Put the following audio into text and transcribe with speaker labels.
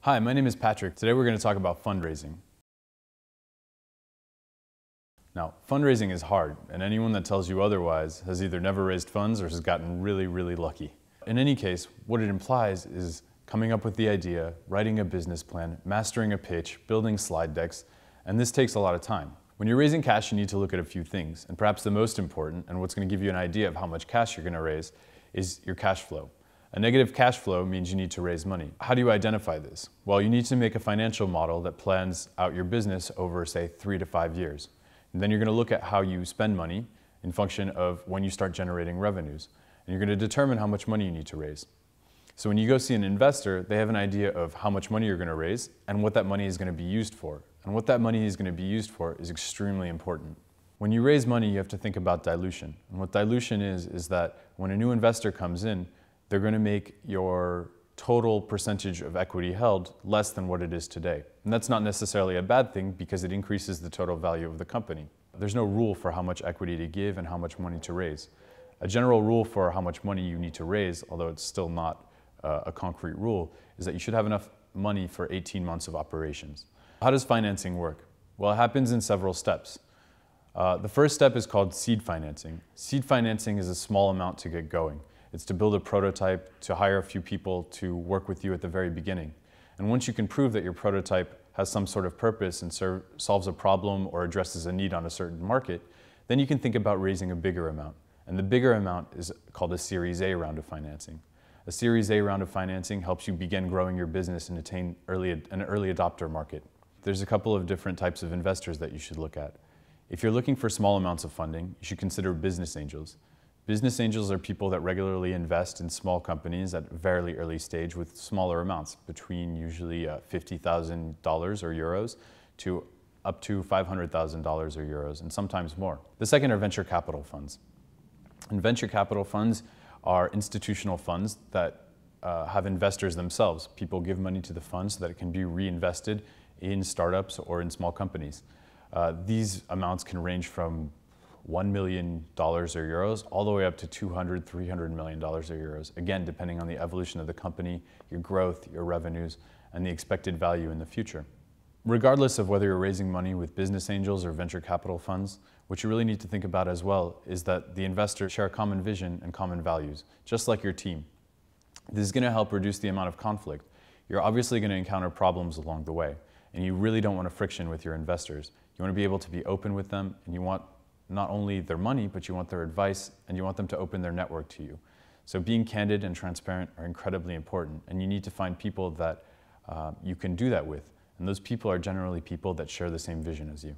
Speaker 1: Hi, my name is Patrick. Today we're going to talk about fundraising. Now, fundraising is hard, and anyone that tells you otherwise has either never raised funds or has gotten really, really lucky. In any case, what it implies is coming up with the idea, writing a business plan, mastering a pitch, building slide decks, and this takes a lot of time. When you're raising cash, you need to look at a few things, and perhaps the most important, and what's going to give you an idea of how much cash you're going to raise, is your cash flow. A negative cash flow means you need to raise money. How do you identify this? Well, you need to make a financial model that plans out your business over, say, 3 to 5 years. And then you're going to look at how you spend money in function of when you start generating revenues. And you're going to determine how much money you need to raise. So when you go see an investor, they have an idea of how much money you're going to raise and what that money is going to be used for. And what that money is going to be used for is extremely important. When you raise money, you have to think about dilution. And what dilution is that when a new investor comes in, they're going to make your total percentage of equity held less than what it is today. And that's not necessarily a bad thing because it increases the total value of the company. There's no rule for how much equity to give and how much money to raise. A general rule for how much money you need to raise, although it's still not a concrete rule, is that you should have enough money for 18 months of operations. How does financing work? Well, it happens in several steps. The first step is called seed financing. Seed financing is a small amount to get going. It's to build a prototype, to hire a few people to work with you at the very beginning. And once you can prove that your prototype has some sort of purpose and solves a problem or addresses a need on a certain market, then you can think about raising a bigger amount. And the bigger amount is called a Series A round of financing. A Series A round of financing helps you begin growing your business and attain an early adopter market. There's a couple of different types of investors that you should look at. If you're looking for small amounts of funding, you should consider business angels. Business angels are people that regularly invest in small companies at a very early stage with smaller amounts, between usually $50,000 or euros to up to $500,000 or euros, and sometimes more. The second are venture capital funds. And venture capital funds are institutional funds that have investors themselves. People give money to the fund so that it can be reinvested in startups or in small companies. These amounts can range from $1 million or euros, all the way up to $200, $300 million or euros. Again, depending on the evolution of the company, your growth, your revenues, and the expected value in the future. Regardless of whether you're raising money with business angels or venture capital funds, what you really need to think about as well is that the investors share a common vision and common values, just like your team. This is going to help reduce the amount of conflict. You're obviously going to encounter problems along the way, and you really don't want a friction with your investors. You want to be able to be open with them, and you want not only their money, but you want their advice, and you want them to open their network to you. So being candid and transparent are incredibly important, and you need to find people that you can do that with. And those people are generally people that share the same vision as you.